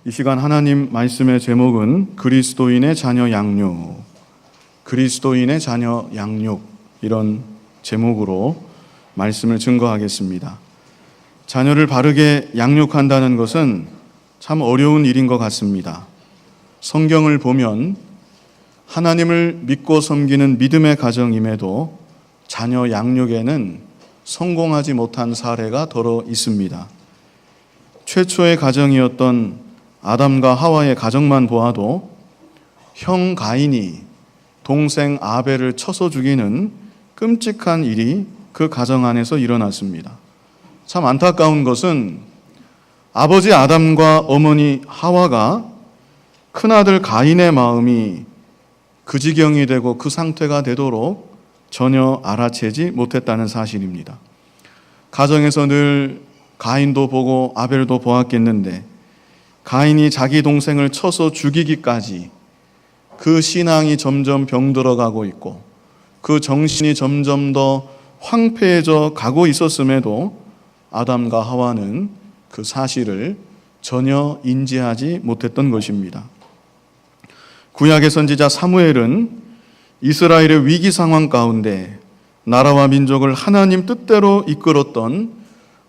이 시간 하나님 말씀의 제목은 그리스도인의 자녀 양육, 그리스도인의 자녀 양육, 이런 제목으로 말씀을 증거하겠습니다. 자녀를 바르게 양육한다는 것은 참 어려운 일인 것 같습니다. 성경을 보면 하나님을 믿고 섬기는 믿음의 가정임에도 자녀 양육에는 성공하지 못한 사례가 더러 있습니다. 최초의 가정이었던 아담과 하와의 가정만 보아도 형 가인이 동생 아벨을 쳐서 죽이는 끔찍한 일이 그 가정 안에서 일어났습니다. 참 안타까운 것은 아버지 아담과 어머니 하와가 큰아들 가인의 마음이 그 지경이 되고 그 상태가 되도록 전혀 알아채지 못했다는 사실입니다. 가정에서 늘 가인도 보고 아벨도 보았겠는데 가인이 자기 동생을 쳐서 죽이기까지 그 신앙이 점점 병들어가고 있고 그 정신이 점점 더 황폐해져 가고 있었음에도 아담과 하와는 그 사실을 전혀 인지하지 못했던 것입니다. 구약의 선지자 사무엘은 이스라엘의 위기 상황 가운데 나라와 민족을 하나님 뜻대로 이끌었던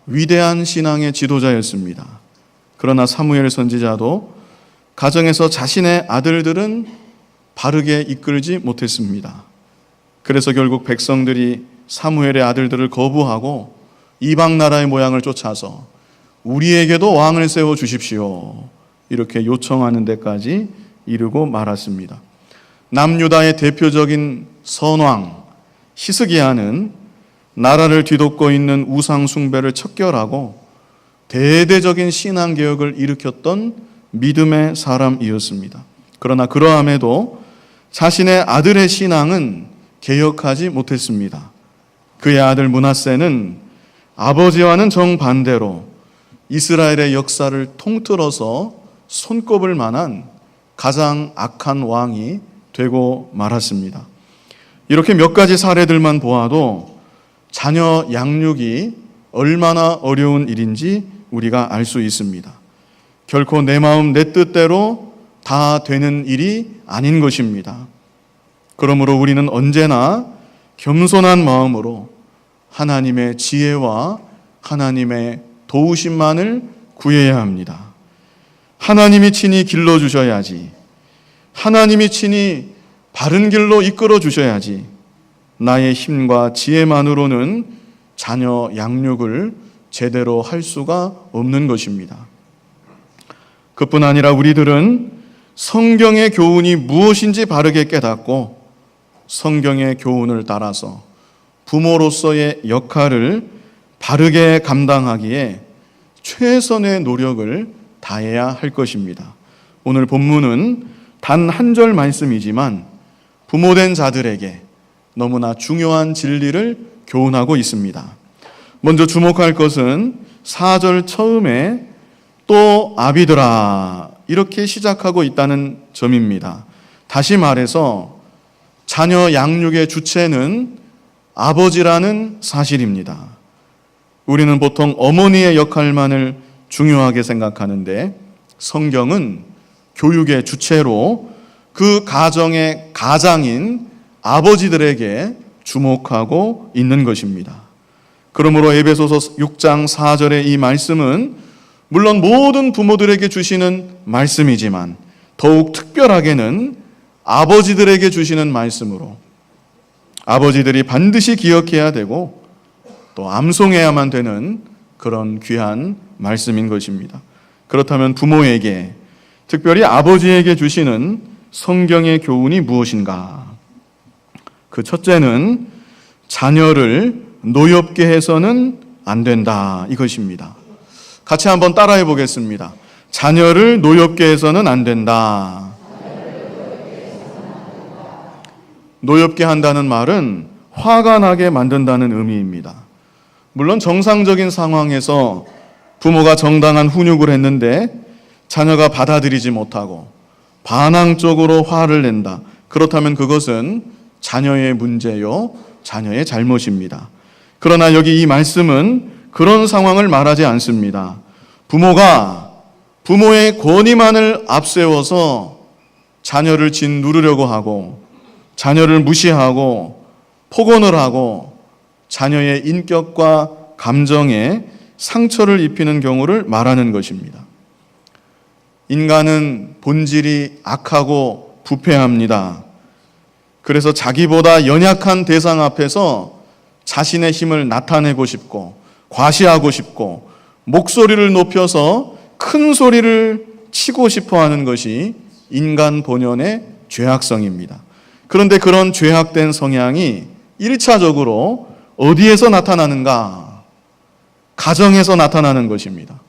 위대한 신앙의 지도자였습니다. 그러나 사무엘 선지자도 가정에서 자신의 아들들은 바르게 이끌지 못했습니다. 그래서 결국 백성들이 사무엘의 아들들을 거부하고 이방 나라의 모양을 쫓아서 우리에게도 왕을 세워 주십시오, 이렇게 요청하는 데까지 이르고 말았습니다. 남유다의 대표적인 선왕 히스기야는 나라를 뒤덮고 있는 우상 숭배를 척결하고 대대적인 신앙개혁을 일으켰던 믿음의 사람이었습니다. 그러나 그러함에도 자신의 아들의 신앙은 개혁하지 못했습니다. 그의 아들 므낫세는 아버지와는 정반대로 이스라엘의 역사를 통틀어서 손꼽을 만한 가장 악한 왕이 되고 말았습니다. 이렇게 몇 가지 사례들만 보아도 자녀 양육이 얼마나 어려운 일인지 우리가 알 수 있습니다. 결코 내 마음 내 뜻대로 다 되는 일이 아닌 것입니다. 그러므로 우리는 언제나 겸손한 마음으로 하나님의 지혜와 하나님의 도우심만을 구해야 합니다. 하나님이 친히 길러주셔야지, 하나님이 친히 바른 길로 이끌어 주셔야지, 나의 힘과 지혜만으로는 자녀 양육을 제대로 할 수가 없는 것입니다. 그뿐 아니라 우리들은 성경의 교훈이 무엇인지 바르게 깨닫고 성경의 교훈을 따라서 부모로서의 역할을 바르게 감당하기에 최선의 노력을 다해야 할 것입니다. 오늘 본문은 단 한 절 말씀이지만 부모된 자들에게 너무나 중요한 진리를 교훈하고 있습니다. 먼저 주목할 것은 4절 처음에 또 아비들아 이렇게 시작하고 있다는 점입니다. 다시 말해서 자녀 양육의 주체는 아버지라는 사실입니다. 우리는 보통 어머니의 역할만을 중요하게 생각하는데 성경은 교육의 주체로 그 가정의 가장인 아버지들에게 주목하고 있는 것입니다. 그러므로 에베소서 6장 4절의 이 말씀은 물론 모든 부모들에게 주시는 말씀이지만 더욱 특별하게는 아버지들에게 주시는 말씀으로 아버지들이 반드시 기억해야 되고 또 암송해야만 되는 그런 귀한 말씀인 것입니다. 그렇다면 부모에게, 특별히 아버지에게 주시는 성경의 교훈이 무엇인가? 그 첫째는 자녀를 노엽게 해서는 안 된다, 이것입니다. 같이 한번 따라해 보겠습니다. 자녀를 노엽게 해서는 안 된다. 노엽게 한다는 말은 화가 나게 만든다는 의미입니다. 물론 정상적인 상황에서 부모가 정당한 훈육을 했는데 자녀가 받아들이지 못하고 반항적으로 화를 낸다. 그렇다면 그것은 자녀의 문제요, 자녀의 잘못입니다. 그러나 여기 이 말씀은 그런 상황을 말하지 않습니다. 부모가 부모의 권위만을 앞세워서 자녀를 짓누르려고 하고 자녀를 무시하고 폭언을 하고 자녀의 인격과 감정에 상처를 입히는 경우를 말하는 것입니다. 인간은 본질이 악하고 부패합니다. 그래서 자기보다 연약한 대상 앞에서 자신의 힘을 나타내고 싶고 과시하고 싶고 목소리를 높여서 큰 소리를 치고 싶어 하는 것이 인간 본연의 죄악성입니다. 그런데 그런 죄악된 성향이 1차적으로 어디에서 나타나는가? 가정에서 나타나는 것입니다.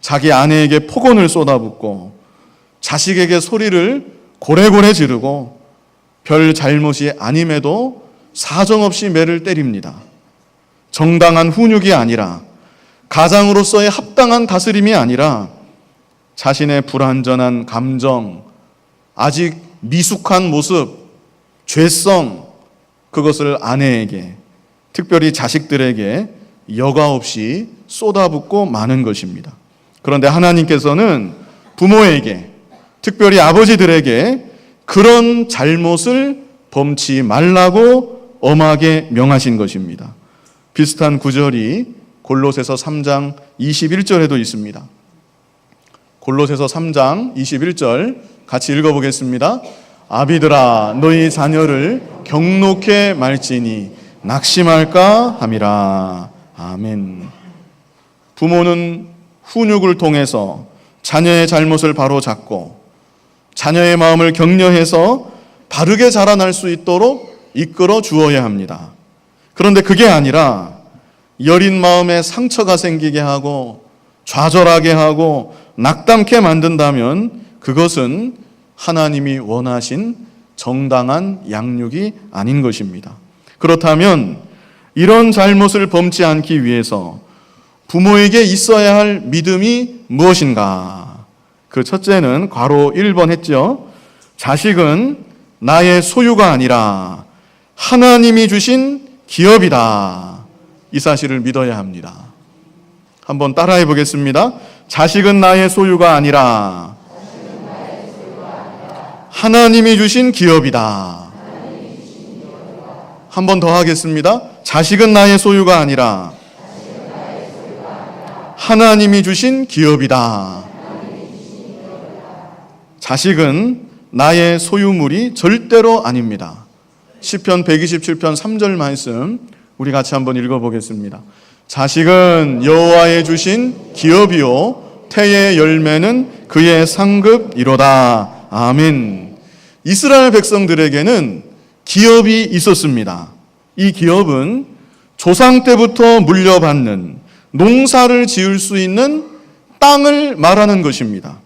자기 아내에게 폭언을 쏟아붓고 자식에게 소리를 고래고래 지르고 별 잘못이 아님에도 사정없이 매를 때립니다. 정당한 훈육이 아니라 가장으로서의 합당한 다스림이 아니라 자신의 불완전한 감정, 아직 미숙한 모습, 죄성, 그것을 아내에게, 특별히 자식들에게 여과 없이 쏟아붓고 마는 것입니다. 그런데 하나님께서는 부모에게, 특별히 아버지들에게 그런 잘못을 범치 말라고 엄하게 명하신 것입니다. 비슷한 구절이 골로새서 3장 21절에도 있습니다. 골로새서 3장 21절 같이 읽어보겠습니다. 아비들아 너희 자녀를 경록해 말지니 낙심할까 함이라. 아멘. 부모는 훈육을 통해서 자녀의 잘못을 바로잡고 자녀의 마음을 격려해서 바르게 자라날 수 있도록 이끌어 주어야 합니다. 그런데 그게 아니라 여린 마음에 상처가 생기게 하고 좌절하게 하고 낙담케 만든다면 그것은 하나님이 원하신 정당한 양육이 아닌 것입니다. 그렇다면 이런 잘못을 범치 않기 위해서 부모에게 있어야 할 믿음이 무엇인가? 그 첫째는 괄호 1번 했죠. 자식은 나의 소유가 아니라 하나님이 주신 기업이다. 이 사실을 믿어야 합니다. 한번 따라해 보겠습니다. 자식은 나의 소유가 아니라 하나님이 주신 기업이다. 한 번 더 하겠습니다. 자식은 나의 소유가 아니라 하나님이 주신 기업이다. 자식은 나의 소유물이 절대로 아닙니다. 시편 127편 3절 말씀 우리 같이 한번 읽어보겠습니다. 자식은 여호와의 주신 기업이요 태의 열매는 그의 상급이로다. 아멘. 이스라엘 백성들에게는 기업이 있었습니다. 이 기업은 조상 때부터 물려받는 농사를 지을 수 있는 땅을 말하는 것입니다.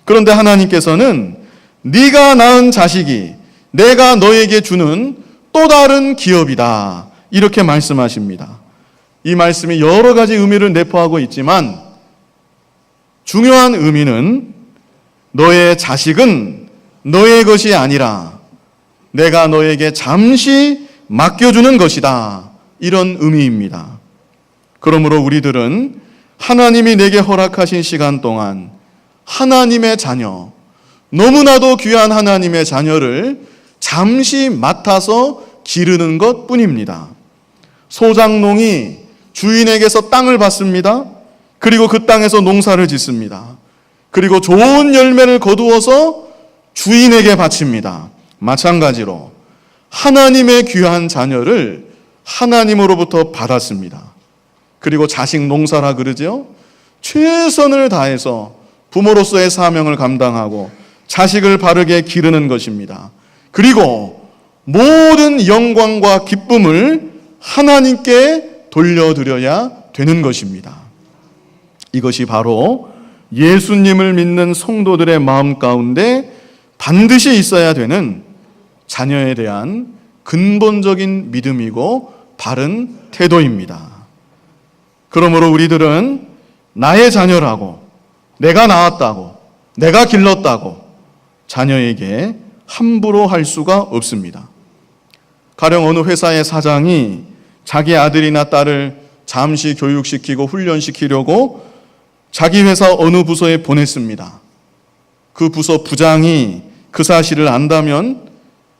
그런데 하나님께서는 네가 낳은 자식이 내가 너에게 주는 또 다른 기업이다. 이렇게 말씀하십니다. 이 말씀이 여러 가지 의미를 내포하고 있지만 중요한 의미는 너의 자식은 너의 것이 아니라 내가 너에게 잠시 맡겨주는 것이다. 이런 의미입니다. 그러므로 우리들은 하나님이 내게 허락하신 시간 동안 하나님의 자녀, 너무나도 귀한 하나님의 자녀를 잠시 맡아서 기르는 것 뿐입니다. 소작농이 주인에게서 땅을 받습니다. 그리고 그 땅에서 농사를 짓습니다. 그리고 좋은 열매를 거두어서 주인에게 바칩니다. 마찬가지로 하나님의 귀한 자녀를 하나님으로부터 받았습니다. 그리고 자식 농사라 그러죠. 최선을 다해서 부모로서의 사명을 감당하고 자식을 바르게 기르는 것입니다. 그리고 모든 영광과 기쁨을 하나님께 돌려드려야 되는 것입니다. 이것이 바로 예수님을 믿는 성도들의 마음 가운데 반드시 있어야 되는 자녀에 대한 근본적인 믿음이고 바른 태도입니다. 그러므로 우리들은 나의 자녀라고, 내가 낳았다고, 내가 길렀다고 자녀에게 함부로 할 수가 없습니다. 가령 어느 회사의 사장이 자기 아들이나 딸을 잠시 교육시키고 훈련시키려고 자기 회사 어느 부서에 보냈습니다. 그 부서 부장이 그 사실을 안다면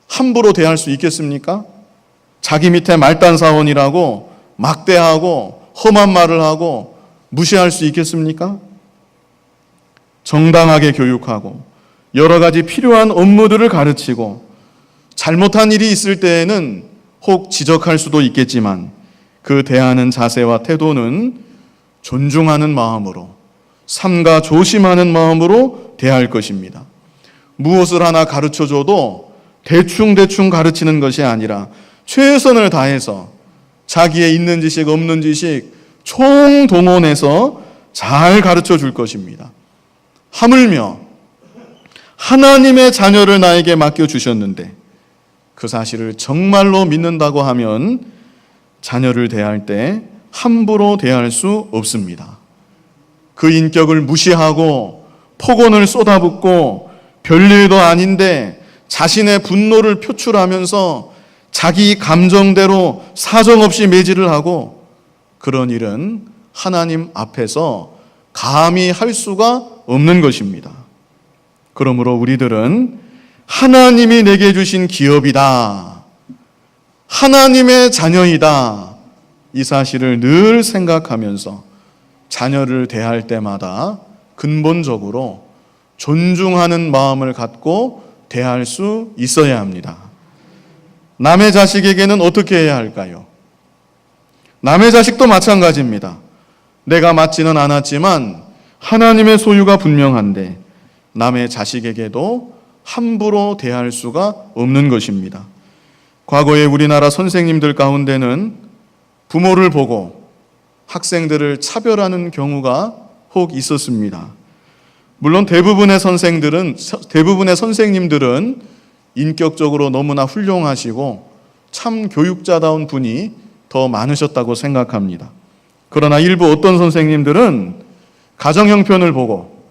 함부로 대할 수 있겠습니까? 자기 밑에 말단 사원이라고 막대하고 험한 말을 하고 무시할 수 있겠습니까? 정당하게 교육하고 여러 가지 필요한 업무들을 가르치고 잘못한 일이 있을 때에는 혹 지적할 수도 있겠지만 그 대하는 자세와 태도는 존중하는 마음으로, 삼가 조심하는 마음으로 대할 것입니다. 무엇을 하나 가르쳐줘도 대충 가르치는 것이 아니라 최선을 다해서 자기의 있는 지식 없는 지식 총동원해서 잘 가르쳐 줄 것입니다. 하물며 하나님의 자녀를 나에게 맡겨주셨는데 그 사실을 정말로 믿는다고 하면 자녀를 대할 때 함부로 대할 수 없습니다. 그 인격을 무시하고 폭언을 쏟아붓고 별일도 아닌데 자신의 분노를 표출하면서 자기 감정대로 사정없이 매질을 하고 그런 일은 하나님 앞에서 감히 할 수가 없는 것입니다. 그러므로 우리들은 하나님이 내게 주신 기업이다, 하나님의 자녀이다, 이 사실을 늘 생각하면서 자녀를 대할 때마다 근본적으로 존중하는 마음을 갖고 대할 수 있어야 합니다. 남의 자식에게는 어떻게 해야 할까요? 남의 자식도 마찬가지입니다. 내가 맞지는 않았지만 하나님의 소유가 분명한데 남의 자식에게도 함부로 대할 수가 없는 것입니다. 과거에 우리나라 선생님들 가운데는 부모를 보고 학생들을 차별하는 경우가 혹 있었습니다. 물론 대부분의 선생님들은 인격적으로 너무나 훌륭하시고 참 교육자다운 분이 더 많으셨다고 생각합니다. 그러나 일부 어떤 선생님들은 가정 형편을 보고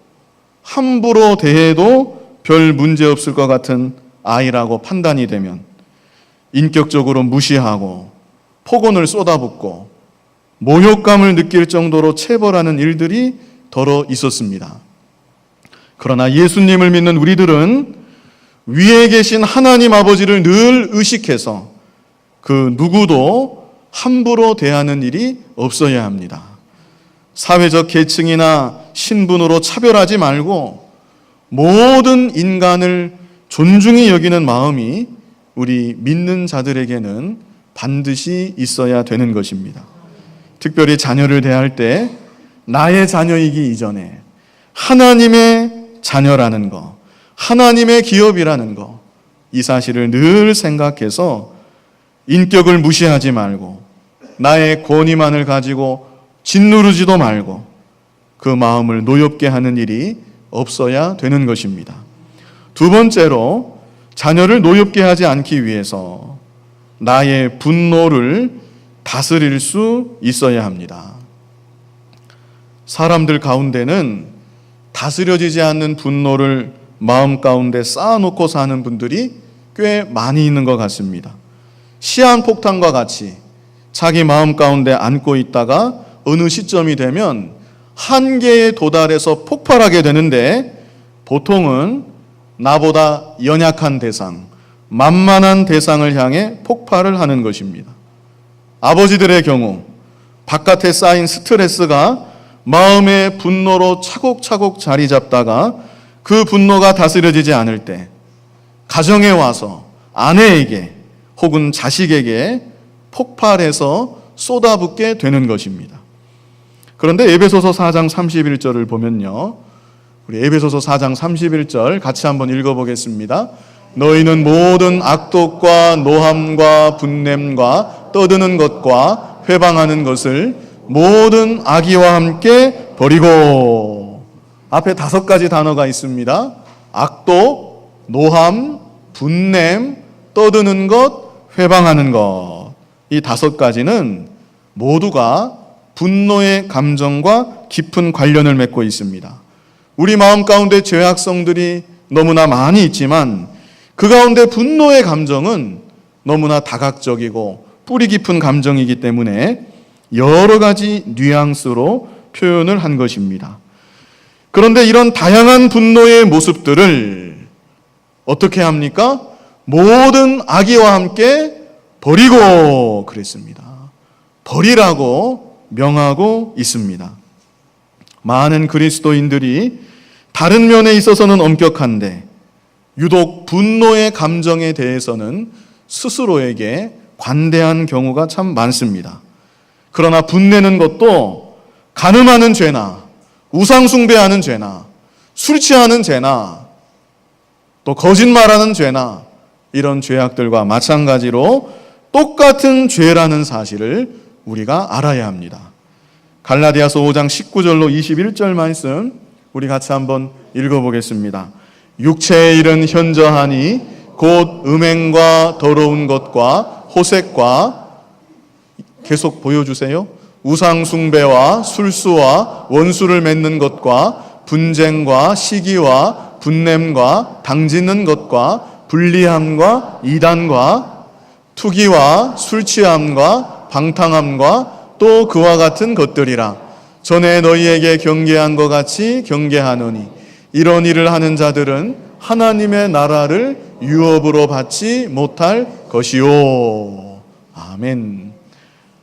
함부로 대해도 별 문제 없을 것 같은 아이라고 판단이 되면 인격적으로 무시하고 폭언을 쏟아붓고 모욕감을 느낄 정도로 체벌하는 일들이 더러 있었습니다. 그러나 예수님을 믿는 우리들은 위에 계신 하나님 아버지를 늘 의식해서 그 누구도 함부로 대하는 일이 없어야 합니다. 사회적 계층이나 신분으로 차별하지 말고 모든 인간을 존중히 여기는 마음이 우리 믿는 자들에게는 반드시 있어야 되는 것입니다. 특별히 자녀를 대할 때 나의 자녀이기 이전에 하나님의 자녀라는 것, 하나님의 기업이라는 것, 이 사실을 늘 생각해서 인격을 무시하지 말고 나의 권위만을 가지고 짓누르지도 말고 그 마음을 노엽게 하는 일이 없어야 되는 것입니다. 두 번째로 자녀를 노엽게 하지 않기 위해서 나의 분노를 다스릴 수 있어야 합니다. 사람들 가운데는 다스려지지 않는 분노를 마음 가운데 쌓아놓고 사는 분들이 꽤 많이 있는 것 같습니다. 시한폭탄과 같이 자기 마음 가운데 안고 있다가 어느 시점이 되면 한계에 도달해서 폭발하게 되는데 보통은 나보다 연약한 대상, 만만한 대상을 향해 폭발을 하는 것입니다. 아버지들의 경우 바깥에 쌓인 스트레스가 마음의 분노로 차곡차곡 자리 잡다가 그 분노가 다스려지지 않을 때 가정에 와서 아내에게 혹은 자식에게 폭발해서 쏟아붓게 되는 것입니다. 그런데 에베소서 4장 31절을 보면요, 우리 에베소서 4장 31절 같이 한번 읽어보겠습니다. 너희는 모든 악독과 노함과 분냄과 떠드는 것과 회방하는 것을 모든 악의와 함께 버리고, 앞에 5가지 단어가 있습니다. 악독, 노함, 분냄, 떠드는 것, 회방하는 것. 이 5가지는 모두가 분노의 감정과 깊은 관련을 맺고 있습니다. 우리 마음 가운데 죄악성들이 너무나 많이 있지만 그 가운데 분노의 감정은 너무나 다각적이고 뿌리 깊은 감정이기 때문에 여러 가지 뉘앙스로 표현을 한 것입니다. 그런데 이런 다양한 분노의 모습들을 어떻게 합니까? 모든 악의와 함께 버리고 그랬습니다. 버리라고 명하고 있습니다. 많은 그리스도인들이 다른 면에 있어서는 엄격한데 유독 분노의 감정에 대해서는 스스로에게 관대한 경우가 참 많습니다. 그러나 분내는 것도 간음하는 죄나 우상숭배하는 죄나 술 취하는 죄나 또 거짓말하는 죄나 이런 죄악들과 마찬가지로 똑같은 죄라는 사실을 우리가 알아야 합니다. 갈라디아서 5장 19절로 21절 말씀 우리 같이 한번 읽어보겠습니다. 육체의 일은 현저하니 곧 음행과 더러운 것과 호색과 계속 보여주세요. 우상숭배와 술수와 원수를 맺는 것과 분쟁과 시기와 분냄과 당짓는 것과 불리함과 이단과 투기와 술취함과 방탕함과 또 그와 같은 것들이라. 전에 너희에게 경계한 것 같이 경계하노니 이런 일을 하는 자들은 하나님의 나라를 유업으로 받지 못할 것이요. 아멘.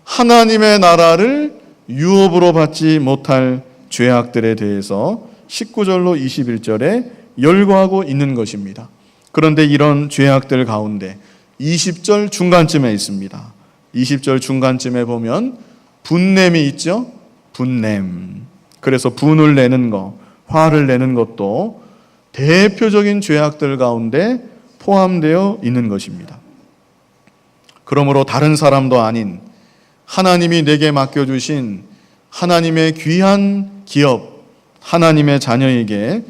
하나님의 나라를 유업으로 받지 못할 죄악들에 대해서 19절로 21절에 열거하고 있는 것입니다. 그런데 이런 죄악들 가운데 20절 중간쯤에 있습니다. 20절 중간쯤에 보면 분냄이 있죠? 분냄. 그래서 분을 내는 것, 화를 내는 것도 대표적인 죄악들 가운데 포함되어 있는 것입니다. 그러므로 다른 사람도 아닌 하나님이 내게 맡겨주신 하나님의 귀한 기업, 하나님의 자녀에게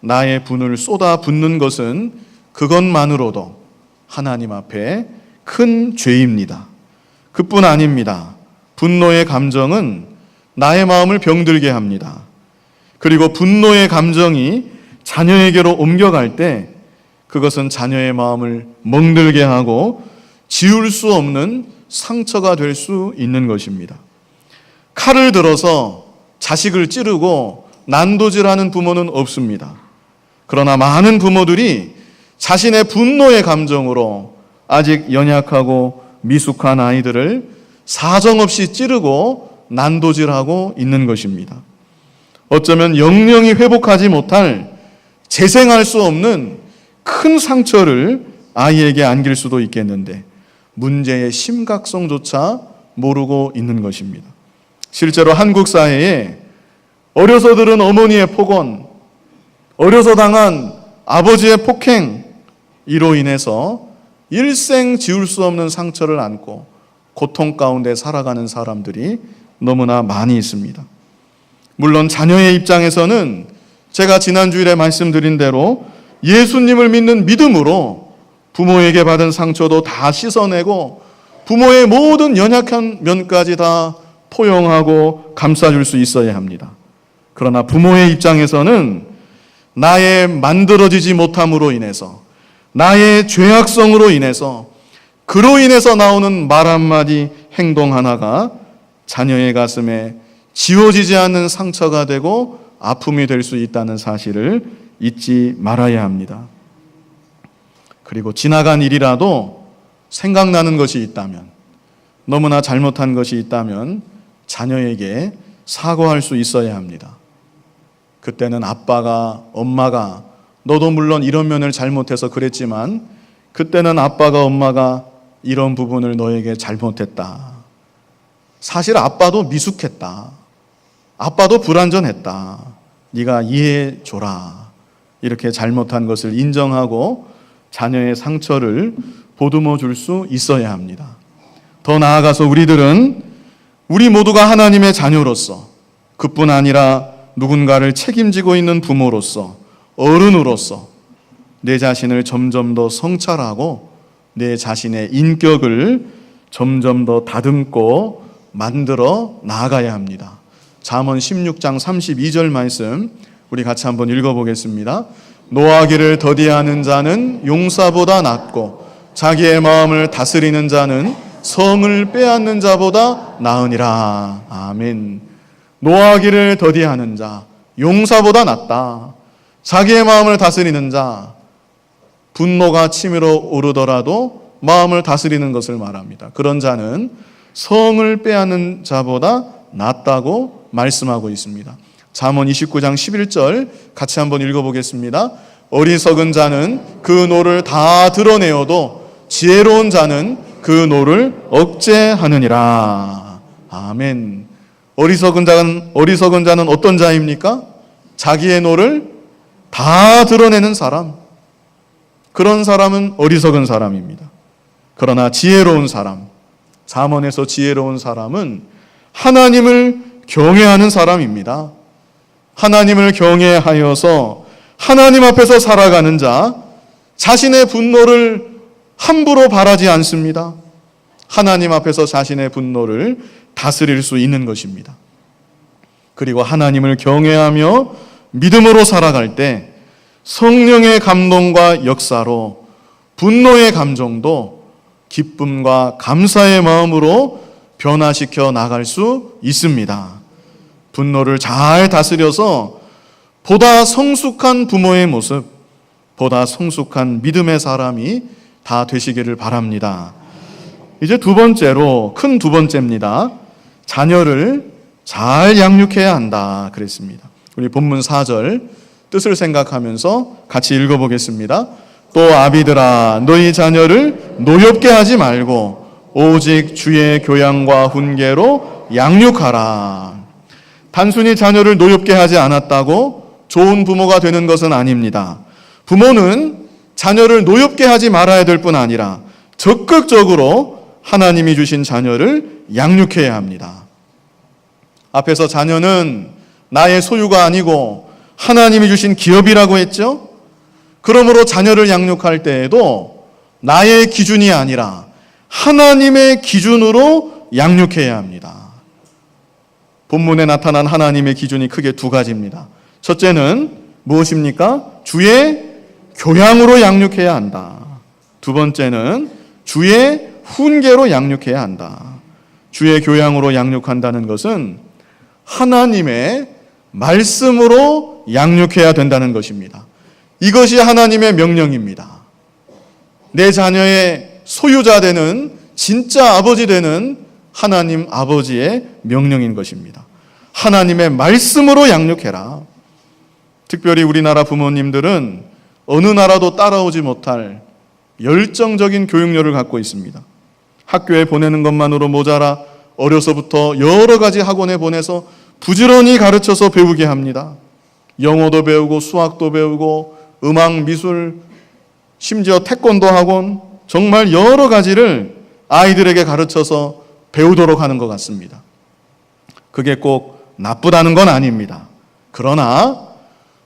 나의 분을 쏟아 붓는 것은 그것만으로도 하나님 앞에 큰 죄입니다. 그뿐 아닙니다. 분노의 감정은 나의 마음을 병들게 합니다. 그리고 분노의 감정이 자녀에게로 옮겨갈 때 그것은 자녀의 마음을 멍들게 하고 지울 수 없는 상처가 될 수 있는 것입니다. 칼을 들어서 자식을 찌르고 난도질하는 부모는 없습니다. 그러나 많은 부모들이 자신의 분노의 감정으로 아직 연약하고 미숙한 아이들을 사정없이 찌르고 난도질하고 있는 것입니다. 어쩌면 영영이 회복하지 못할 재생할 수 없는 큰 상처를 아이에게 안길 수도 있겠는데 문제의 심각성조차 모르고 있는 것입니다. 실제로 한국 사회에 어려서 들은 어머니의 폭언, 어려서 당한 아버지의 폭행, 이로 인해서 일생 지울 수 없는 상처를 안고 고통 가운데 살아가는 사람들이 너무나 많이 있습니다. 물론 자녀의 입장에서는 제가 지난주일에 말씀드린 대로 예수님을 믿는 믿음으로 부모에게 받은 상처도 다 씻어내고 부모의 모든 연약한 면까지 다 포용하고 감싸줄 수 있어야 합니다. 그러나 부모의 입장에서는 나의 만들어지지 못함으로 인해서 나의 죄악성으로 인해서 그로 인해서 나오는 말 한마디 행동 하나가 자녀의 가슴에 지워지지 않는 상처가 되고 아픔이 될 수 있다는 사실을 잊지 말아야 합니다. 그리고 지나간 일이라도 생각나는 것이 있다면, 너무나 잘못한 것이 있다면 자녀에게 사과할 수 있어야 합니다. 그때는 아빠가, 엄마가 너도 물론 이런 면을 잘못해서 그랬지만 그때는 아빠가, 엄마가 이런 부분을 너에게 잘못했다. 사실 아빠도 미숙했다. 아빠도 불완전했다. 네가 이해해 줘라. 이렇게 잘못한 것을 인정하고 자녀의 상처를 보듬어 줄 수 있어야 합니다. 더 나아가서 우리들은 우리 모두가 하나님의 자녀로서, 그뿐 아니라 누군가를 책임지고 있는 부모로서, 어른으로서 내 자신을 점점 더 성찰하고 내 자신의 인격을 점점 더 다듬고 만들어 나아가야 합니다. 잠언 16장 32절 말씀 우리 같이 한번 읽어보겠습니다. 노하기를 더디하는 자는 용사보다 낫고 자기의 마음을 다스리는 자는 성을 빼앗는 자보다 나으니라. 아멘. 노하기를 더디하는 자, 용사보다 낫다. 자기의 마음을 다스리는 자, 분노가 치밀어 오르더라도 마음을 다스리는 것을 말합니다. 그런 자는 성을 빼앗는 자보다 낫다고 말씀하고 있습니다. 잠언 29장 11절 같이 한번 읽어보겠습니다. 어리석은 자는 그 노를 다 드러내어도 지혜로운 자는 그 노를 억제하느니라. 아멘. 어리석은 자는 어떤 자입니까? 자기의 노를 다 드러내는 사람. 그런 사람은 어리석은 사람입니다. 그러나 지혜로운 사람, 잠언에서 지혜로운 사람은 하나님을 경외하는 사람입니다. 하나님을 경외하여서 하나님 앞에서 살아가는 자, 자신의 분노를 함부로 발하지 않습니다. 하나님 앞에서 자신의 분노를 다스릴 수 있는 것입니다. 그리고 하나님을 경외하며 믿음으로 살아갈 때 성령의 감동과 역사로 분노의 감정도 기쁨과 감사의 마음으로 변화시켜 나갈 수 있습니다. 분노를 잘 다스려서 보다 성숙한 부모의 모습, 보다 성숙한 믿음의 사람이 다 되시기를 바랍니다. 이제 두 번째로, 큰 두 번째입니다. 자녀를 잘 양육해야 한다 그랬습니다. 우리 본문 4절 뜻을 생각하면서 같이 읽어보겠습니다. 또 아비들아, 너희 자녀를 노엽게 하지 말고 오직 주의 교양과 훈계로 양육하라. 단순히 자녀를 노엽게 하지 않았다고 좋은 부모가 되는 것은 아닙니다. 부모는 자녀를 노엽게 하지 말아야 될 뿐 아니라 적극적으로 하나님이 주신 자녀를 양육해야 합니다. 앞에서 자녀는 나의 소유가 아니고 하나님이 주신 기업이라고 했죠? 그러므로 자녀를 양육할 때에도 나의 기준이 아니라 하나님의 기준으로 양육해야 합니다. 본문에 나타난 하나님의 기준이 크게 두 가지입니다. 첫째는 무엇입니까? 주의 교양으로 양육해야 한다. 두 번째는 주의 훈계로 양육해야 한다. 주의 교양으로 양육한다는 것은 하나님의 말씀으로 양육해야 된다는 것입니다. 이것이 하나님의 명령입니다. 내 자녀의 소유자 되는 진짜 아버지 되는 하나님 아버지의 명령인 것입니다. 하나님의 말씀으로 양육해라. 특별히 우리나라 부모님들은 어느 나라도 따라오지 못할 열정적인 교육열을 갖고 있습니다. 학교에 보내는 것만으로 모자라 어려서부터 여러 가지 학원에 보내서 부지런히 가르쳐서 배우게 합니다. 영어도 배우고 수학도 배우고 음악, 미술, 심지어 태권도 학원, 정말 여러 가지를 아이들에게 가르쳐서 배우도록 하는 것 같습니다. 그게 꼭 나쁘다는 건 아닙니다. 그러나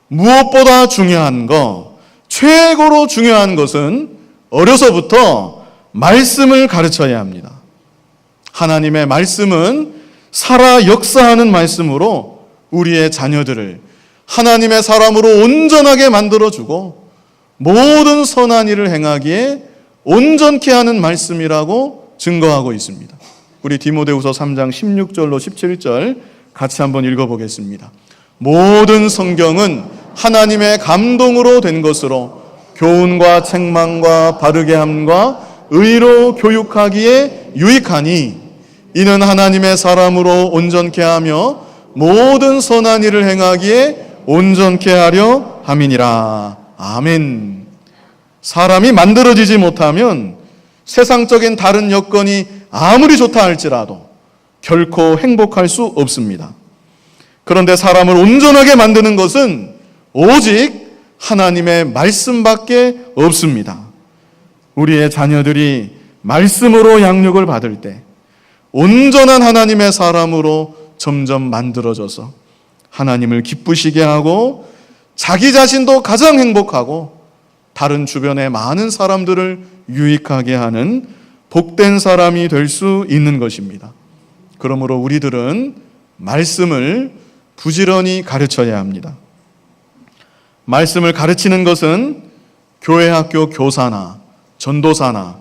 무엇보다 중요한 거, 최고로 중요한 것은 어려서부터 말씀을 가르쳐야 합니다. 하나님의 말씀은 살아 역사하는 말씀으로 우리의 자녀들을 하나님의 사람으로 온전하게 만들어주고 모든 선한 일을 행하기에 온전케 하는 말씀이라고 증거하고 있습니다. 우리 디모데후서 3장 16절로 17절 같이 한번 읽어보겠습니다. 모든 성경은 하나님의 감동으로 된 것으로 교훈과 책망과 바르게 함과 의로 교육하기에 유익하니 이는 하나님의 사람으로 온전케 하며 모든 선한 일을 행하기에 온전케 하려 함이니라. 아멘. 사람이 만들어지지 못하면 세상적인 다른 여건이 아무리 좋다 할지라도 결코 행복할 수 없습니다. 그런데 사람을 온전하게 만드는 것은 오직 하나님의 말씀밖에 없습니다. 우리의 자녀들이 말씀으로 양육을 받을 때 온전한 하나님의 사람으로 점점 만들어져서 하나님을 기쁘시게 하고 자기 자신도 가장 행복하고 다른 주변의 많은 사람들을 유익하게 하는 복된 사람이 될 수 있는 것입니다. 그러므로 우리들은 말씀을 부지런히 가르쳐야 합니다. 말씀을 가르치는 것은 교회 학교 교사나 전도사나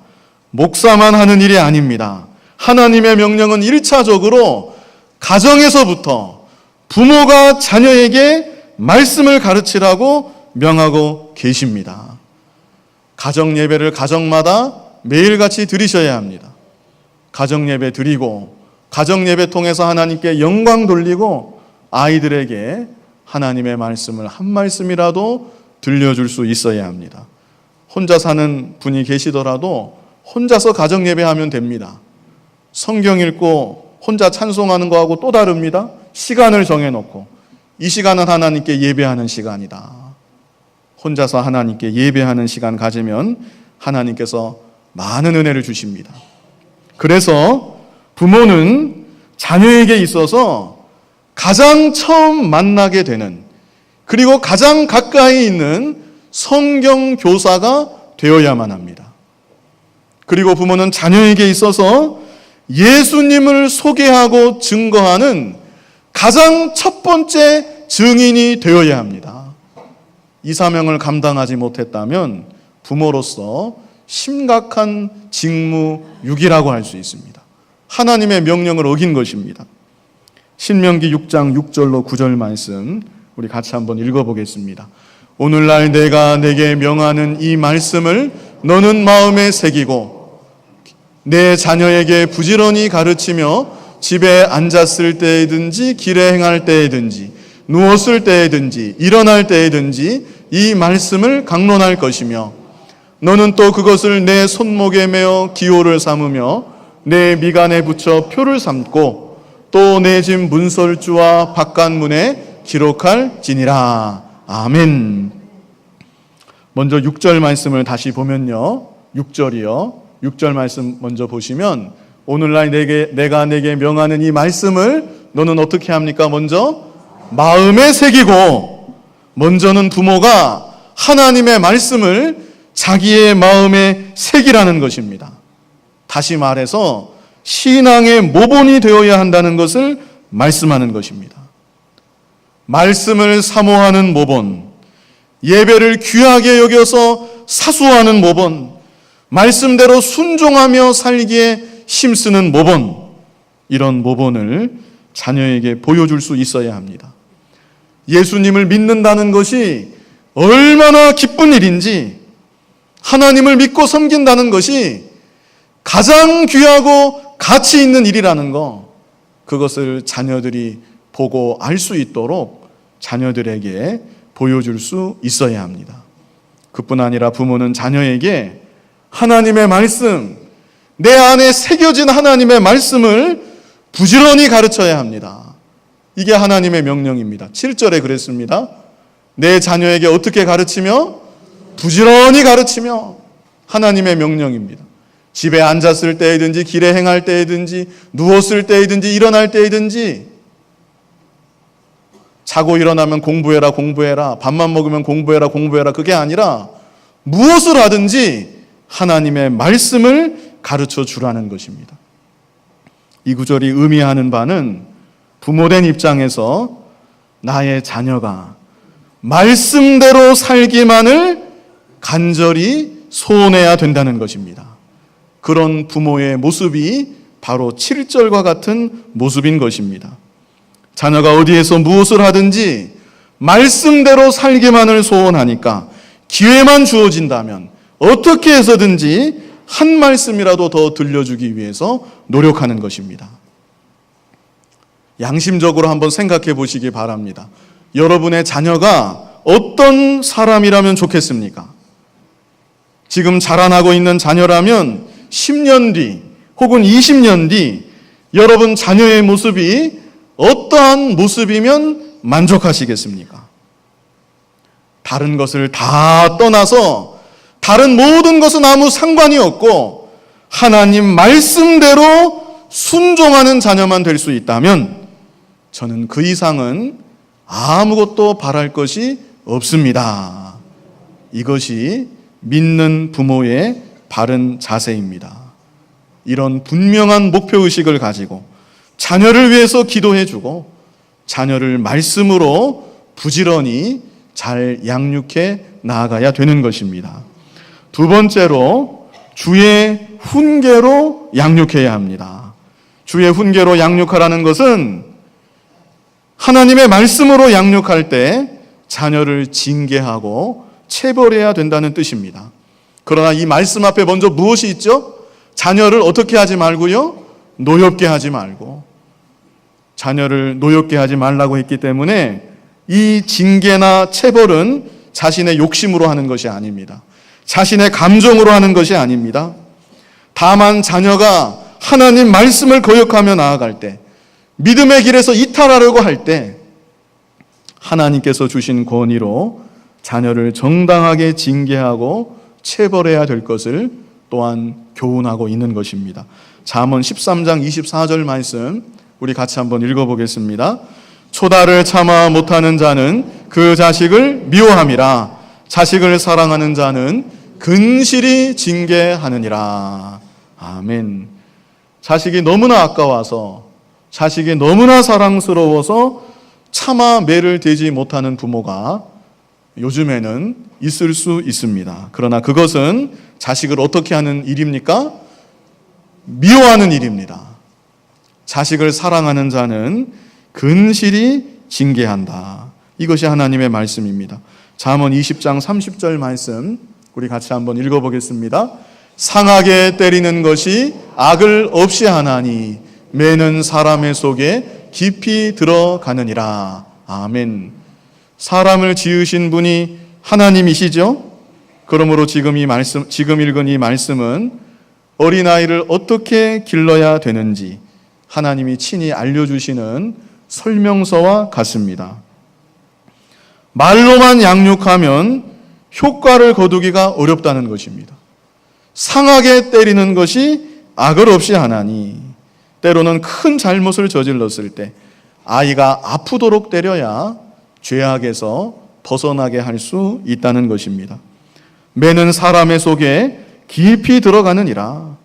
목사만 하는 일이 아닙니다. 하나님의 명령은 1차적으로 가정에서부터 부모가 자녀에게 말씀을 가르치라고 명하고 계십니다. 가정 예배를 가정마다 매일같이 드리셔야 합니다. 가정 예배 드리고 가정 예배 통해서 하나님께 영광 돌리고 아이들에게 하나님의 말씀을 한 말씀이라도 들려줄 수 있어야 합니다. 혼자 사는 분이 계시더라도 혼자서 가정 예배하면 됩니다. 성경 읽고 혼자 찬송하는 거하고 또 다릅니다. 시간을 정해놓고 이 시간은 하나님께 예배하는 시간이다. 혼자서 하나님께 예배하는 시간 가지면 하나님께서 많은 은혜를 주십니다. 그래서 부모는 자녀에게 있어서 가장 처음 만나게 되는, 그리고 가장 가까이 있는 성경 교사가 되어야만 합니다. 그리고 부모는 자녀에게 있어서 예수님을 소개하고 증거하는 가장 첫 번째 증인이 되어야 합니다. 이 사명을 감당하지 못했다면 부모로서 심각한 직무유기라고 할 수 있습니다. 하나님의 명령을 어긴 것입니다. 신명기 6장 6절로 9절 말씀 우리 같이 한번 읽어보겠습니다. 오늘날 내가 내게 명하는 이 말씀을 너는 마음에 새기고 내 자녀에게 부지런히 가르치며 집에 앉았을 때에든지 길에 행할 때에든지 누웠을 때에든지 일어날 때에든지 이 말씀을 강론할 것이며 너는 또 그것을 내 손목에 메어 기호를 삼으며 내 미간에 붙여 표를 삼고 또 내 집 문설주와 바깥문에 기록할지니라. 아멘. 먼저 6절 말씀을 다시 보면요. 6절이요. 6절 말씀 먼저 보시면 오늘날 내가 내게 명하는 이 말씀을 너는 어떻게 합니까? 먼저 마음에 새기고, 먼저는 부모가 하나님의 말씀을 자기의 마음에 새기라는 것입니다. 다시 말해서 신앙의 모본이 되어야 한다는 것을 말씀하는 것입니다. 말씀을 사모하는 모본, 예배를 귀하게 여겨서 사수하는 모본, 말씀대로 순종하며 살기에 힘쓰는 모본, 이런 모본을 자녀에게 보여줄 수 있어야 합니다. 예수님을 믿는다는 것이 얼마나 기쁜 일인지, 하나님을 믿고 섬긴다는 것이 가장 귀하고 가치 있는 일이라는 거, 그것을 자녀들이 보고 알 수 있도록 자녀들에게 보여줄 수 있어야 합니다. 그뿐 아니라 부모는 자녀에게 하나님의 말씀, 내 안에 새겨진 하나님의 말씀을 부지런히 가르쳐야 합니다. 이게 하나님의 명령입니다. 7절에 그랬습니다. 내 자녀에게 어떻게 가르치며? 부지런히 가르치며. 하나님의 명령입니다. 집에 앉았을 때이든지 길에 행할 때이든지 누웠을 때이든지 일어날 때이든지, 자고 일어나면 공부해라 공부해라, 밥만 먹으면 공부해라 그게 아니라 무엇을 하든지 하나님의 말씀을 가르쳐 주라는 것입니다. 이 구절이 의미하는 바는 부모된 입장에서 나의 자녀가 말씀대로 살기만을 간절히 소원해야 된다는 것입니다. 그런 부모의 모습이 바로 7절과 같은 모습인 것입니다. 자녀가 어디에서 무엇을 하든지 말씀대로 살기만을 소원하니까 기회만 주어진다면 어떻게 해서든지 한 말씀이라도 더 들려주기 위해서 노력하는 것입니다. 양심적으로 한번 생각해 보시기 바랍니다. 여러분의 자녀가 어떤 사람이라면 좋겠습니까? 지금 자라나고 있는 자녀라면 10년 뒤 혹은 20년 뒤 여러분 자녀의 모습이 어떠한 모습이면 만족하시겠습니까? 다른 것을 다 떠나서 다른 모든 것은 아무 상관이 없고 하나님 말씀대로 순종하는 자녀만 될 수 있다면 저는 그 이상은 아무것도 바랄 것이 없습니다. 이것이 믿는 부모의 바른 자세입니다. 이런 분명한 목표의식을 가지고 자녀를 위해서 기도해주고 자녀를 말씀으로 부지런히 잘 양육해 나아가야 되는 것입니다. 두 번째로 주의 훈계로 양육해야 합니다. 주의 훈계로 양육하라는 것은 하나님의 말씀으로 양육할 때 자녀를 징계하고 체벌해야 된다는 뜻입니다. 그러나 이 말씀 앞에 먼저 무엇이 있죠? 자녀를 어떻게 하지 말고요? 노엽게 하지 말고. 자녀를 노엽게 하지 말라고 했기 때문에 이 징계나 체벌은 자신의 욕심으로 하는 것이 아닙니다. 자신의 감정으로 하는 것이 아닙니다. 다만 자녀가 하나님 말씀을 거역하며 나아갈 때, 믿음의 길에서 이탈하려고 할 때 하나님께서 주신 권위로 자녀를 정당하게 징계하고 체벌해야 될 것을 또한 교훈하고 있는 것입니다. 잠언 13장 24절 말씀 우리 같이 한번 읽어보겠습니다. 초다를 참아 못하는 자는 그 자식을 미워함이라. 자식을 사랑하는 자는 근실히 징계하느니라. 아멘. 자식이 너무나 아까워서, 자식이 너무나 사랑스러워서 차마 매를 대지 못하는 부모가 요즘에는 있을 수 있습니다. 그러나 그것은 자식을 어떻게 하는 일입니까? 미워하는 일입니다. 자식을 사랑하는 자는 근실히 징계한다. 이것이 하나님의 말씀입니다. 잠언 20장 30절 말씀 우리 같이 한번 읽어보겠습니다. 상하게 때리는 것이 악을 없이 하나니 매는 사람의 속에 깊이 들어가느니라. 아멘. 사람을 지으신 분이 하나님이시죠? 그러므로 지금 읽은 이 말씀은 어린아이를 어떻게 길러야 되는지 하나님이 친히 알려주시는 설명서와 같습니다. 말로만 양육하면 효과를 거두기가 어렵다는 것입니다. 상하게 때리는 것이 악을 없이 하나니 때로는 큰 잘못을 저질렀을 때 아이가 아프도록 때려야 죄악에서 벗어나게 할 수 있다는 것입니다. 매는 사람의 속에 깊이 들어가느니라.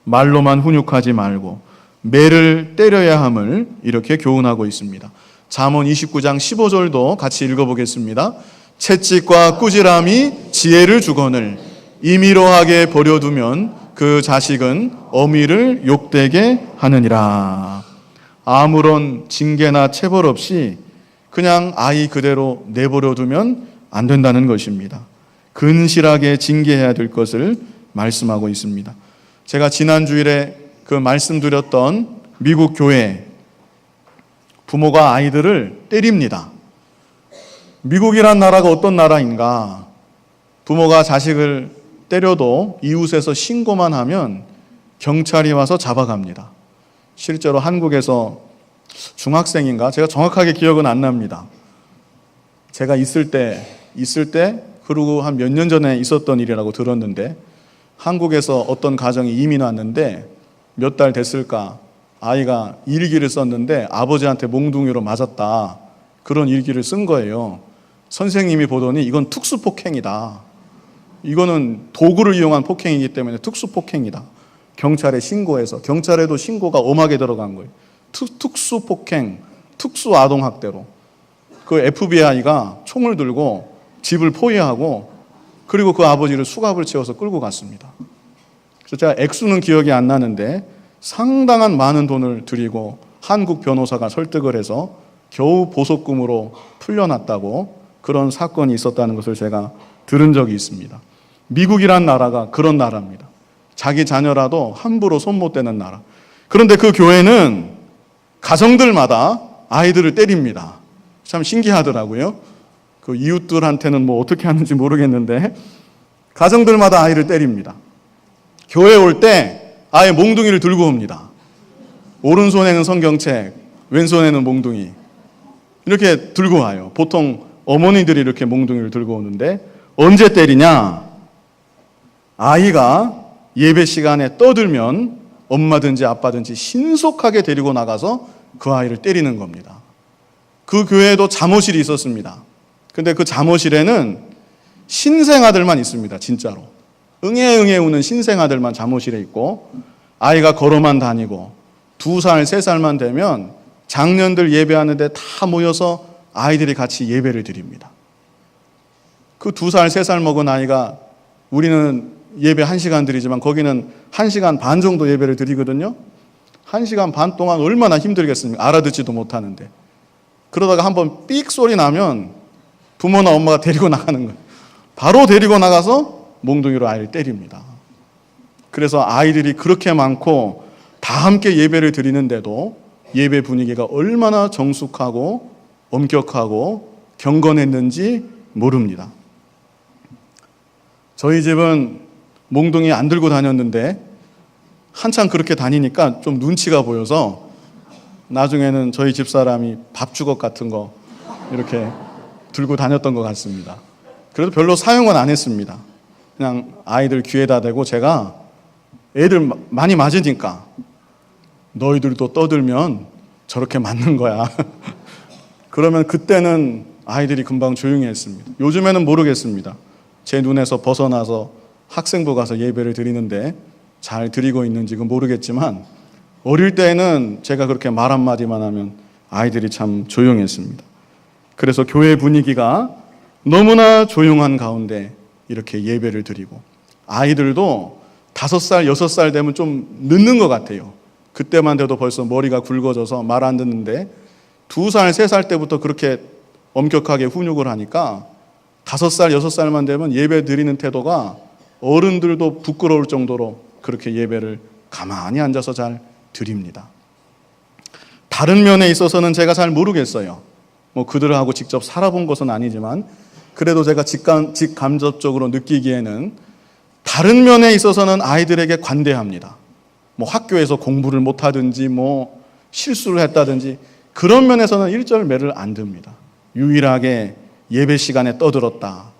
말로만 훈육하지 말고 매를 때려야 함을 이렇게 교훈하고 있습니다. 잠언 29장 15절도 같이 읽어보겠습니다. 채찍과 꾸지람이 지혜를 주거늘 임의로하게 버려두면 그 자식은 어미를 욕되게 하느니라. 아무런 징계나 체벌 없이 그냥 아이 그대로 내버려두면 안 된다는 것입니다. 근실하게 징계해야 될 것을 말씀하고 있습니다. 제가 지난 주일에 그 말씀드렸던 미국 교회 부모가 아이들을 때립니다. 미국이란 나라가 어떤 나라인가? 부모가 자식을 때려도 이웃에서 신고만 하면 경찰이 와서 잡아갑니다. 실제로 한국에서 중학생인가? 제가 정확하게 기억은 안 납니다. 제가 있을 때 그리고 한 몇 년 전에 있었던 일이라고 들었는데 한국에서 어떤 가정이 이민 왔는데 몇 달 됐을까? 아이가 일기를 썼는데 아버지한테 몽둥이로 맞았다. 그런 일기를 쓴 거예요. 선생님이 보더니 이건 특수폭행이다. 이거는 도구를 이용한 폭행이기 때문에 특수폭행이다. 경찰에 신고해서 경찰에도 신고가 엄하게 들어간 거예요. 특수폭행, 특수아동학대로. 그 FBI가 총을 들고 집을 포위하고 그리고 그 아버지를 수갑을 채워서 끌고 갔습니다. 그래서 제가 액수는 기억이 안 나는데 상당한 많은 돈을 들이고 한국 변호사가 설득을 해서 겨우 보석금으로 풀려났다고 그런 사건이 있었다는 것을 제가 들은 적이 있습니다. 미국이란 나라가 그런 나라입니다. 자기 자녀라도 함부로 손 못 대는 나라. 그런데 그 교회는 가정들마다 아이들을 때립니다. 참 신기하더라고요. 그 이웃들한테는 뭐 어떻게 하는지 모르겠는데 가정들마다 아이를 때립니다. 교회 올 때 아예 몽둥이를 들고 옵니다. 오른손에는 성경책, 왼손에는 몽둥이. 이렇게 들고 와요. 보통 어머니들이 이렇게 몽둥이를 들고 오는데 언제 때리냐? 아이가 예배 시간에 떠들면 엄마든지 아빠든지 신속하게 데리고 나가서 그 아이를 때리는 겁니다. 그 교회에도 잠옷실이 있었습니다. 근데 그 잠옷실에는 신생아들만 있습니다. 진짜로. 응애응애 우는 신생아들만 잠옷실에 있고 아이가 걸어만 다니고 2살, 3살만 되면 장년들 예배하는데 다 모여서 아이들이 같이 예배를 드립니다. 그 2살, 3살 먹은 아이가 우리는 예배 1시간 드리지만 거기는 1시간 반 정도 예배를 드리거든요. 1시간 반 동안 얼마나 힘들겠습니까? 알아듣지도 못하는데. 그러다가 한번 삑 소리 나면 부모나 엄마가 데리고 나가는 거예요. 바로 데리고 나가서 몽둥이로 아이를 때립니다. 그래서 아이들이 그렇게 많고 다 함께 예배를 드리는데도 예배 분위기가 얼마나 정숙하고 엄격하고 경건했는지 모릅니다. 저희 집은 몽둥이 안 들고 다녔는데 한참 그렇게 다니니까 좀 눈치가 보여서 나중에는 저희 집사람이 밥주걱 같은 거 이렇게 들고 다녔던 것 같습니다. 그래도 별로 사용은 안 했습니다. 그냥 아이들 귀에다 대고 제가 애들 많이 맞으니까 너희들도 떠들면 저렇게 맞는 거야. 그러면 그때는 아이들이 금방 조용히 했습니다. 요즘에는 모르겠습니다. 제 눈에서 벗어나서 학생부 가서 예배를 드리는데 잘 드리고 있는지 모르겠지만 어릴 때는 제가 그렇게 말 한마디만 하면 아이들이 참 조용했습니다. 그래서 교회 분위기가 너무나 조용한 가운데 이렇게 예배를 드리고 아이들도 5살, 6살 되면 좀 늦는 것 같아요. 그때만 돼도 벌써 머리가 굵어져서 말 안 듣는데 2살, 3살 때부터 그렇게 엄격하게 훈육을 하니까 5살, 6살만 되면 예배 드리는 태도가 어른들도 부끄러울 정도로 그렇게 예배를 가만히 앉아서 잘 드립니다. 다른 면에 있어서는 제가 잘 모르겠어요. 그들하고 직접 살아본 것은 아니지만 그래도 제가 직간접적으로 느끼기에는 다른 면에 있어서는 아이들에게 관대합니다. 학교에서 공부를 못하든지 실수를 했다든지 그런 면에서는 일절매를 안 듭니다. 유일하게 예배 시간에 떠들었다,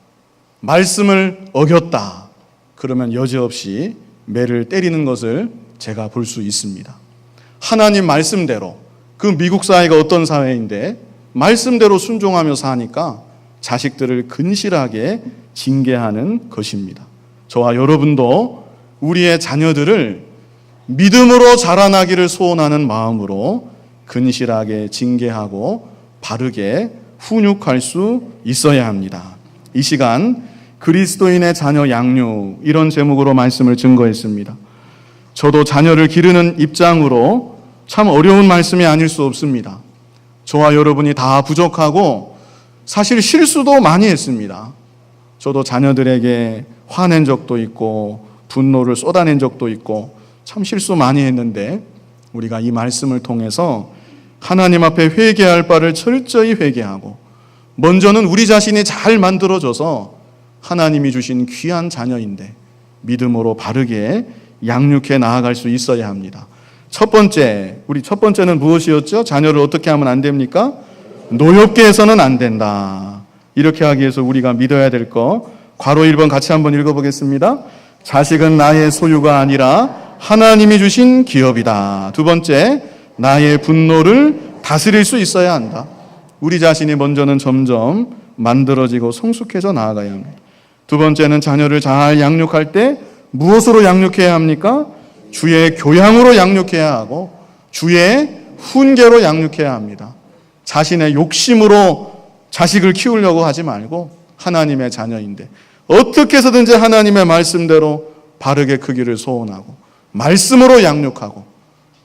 말씀을 어겼다, 그러면 여지없이 매를 때리는 것을 제가 볼 수 있습니다. 하나님 말씀대로, 그 미국 사회가 어떤 사회인데 말씀대로 순종하며 사니까 자식들을 근실하게 징계하는 것입니다. 저와 여러분도 우리의 자녀들을 믿음으로 자라나기를 소원하는 마음으로 근실하게 징계하고 바르게 훈육할 수 있어야 합니다. 이 시간 그리스도인의 자녀 양육, 이런 제목으로 말씀을 증거했습니다. 저도 자녀를 기르는 입장으로 참 어려운 말씀이 아닐 수 없습니다. 저와 여러분이 다 부족하고 사실 실수도 많이 했습니다. 저도 자녀들에게 화낸 적도 있고 분노를 쏟아낸 적도 있고 참 실수 많이 했는데 우리가 이 말씀을 통해서 하나님 앞에 회개할 바를 철저히 회개하고 먼저는 우리 자신이 잘 만들어져서 하나님이 주신 귀한 자녀인데 믿음으로 바르게 양육해 나아갈 수 있어야 합니다. 첫 번째는 무엇이었죠? 자녀를 어떻게 하면 안 됩니까? 노엽게 해서는 안 된다. 이렇게 하기 위해서 우리가 믿어야 될 거, 괄호 1번 같이 한번 읽어보겠습니다. 자식은 나의 소유가 아니라 하나님이 주신 기업이다. 두 번째, 나의 분노를 다스릴 수 있어야 한다. 우리 자신이 먼저는 점점 만들어지고 성숙해져 나아가야 합니다. 두 번째는 자녀를 잘 양육할 때 무엇으로 양육해야 합니까? 주의 교양으로 양육해야 하고 주의 훈계로 양육해야 합니다. 자신의 욕심으로 자식을 키우려고 하지 말고 하나님의 자녀인데 어떻게 해서든지 하나님의 말씀대로 바르게 크기를 소원하고 말씀으로 양육하고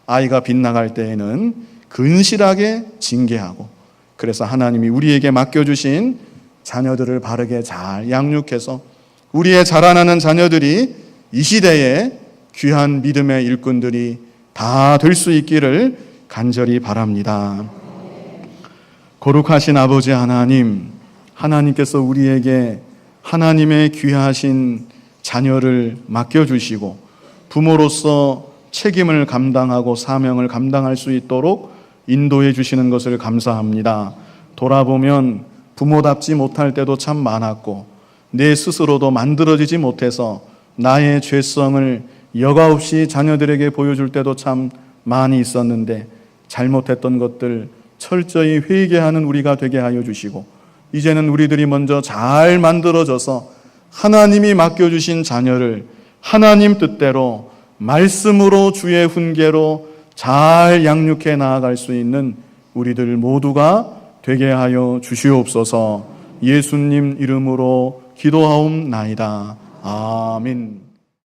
아이가 빗나갈 때에는 근실하게 징계하고 그래서 하나님이 우리에게 맡겨주신 자녀들을 바르게 잘 양육해서 우리의 자라나는 자녀들이 이 시대에 귀한 믿음의 일꾼들이 다 될 수 있기를 간절히 바랍니다. 거룩하신 아버지 하나님, 하나님께서 우리에게 하나님의 귀하신 자녀를 맡겨주시고 부모로서 책임을 감당하고 사명을 감당할 수 있도록 인도해 주시는 것을 감사합니다. 돌아보면 부모답지 못할 때도 참 많았고 내 스스로도 만들어지지 못해서 나의 죄성을 여과 없이 자녀들에게 보여줄 때도 참 많이 있었는데 잘못했던 것들 철저히 회개하는 우리가 되게 하여 주시고 이제는 우리들이 먼저 잘 만들어져서 하나님이 맡겨주신 자녀를 하나님 뜻대로 말씀으로 주의 훈계로 잘 양육해 나아갈 수 있는 우리들 모두가 되게 하여 주시옵소서. 예수님 이름으로 기도하옵나이다. 아멘.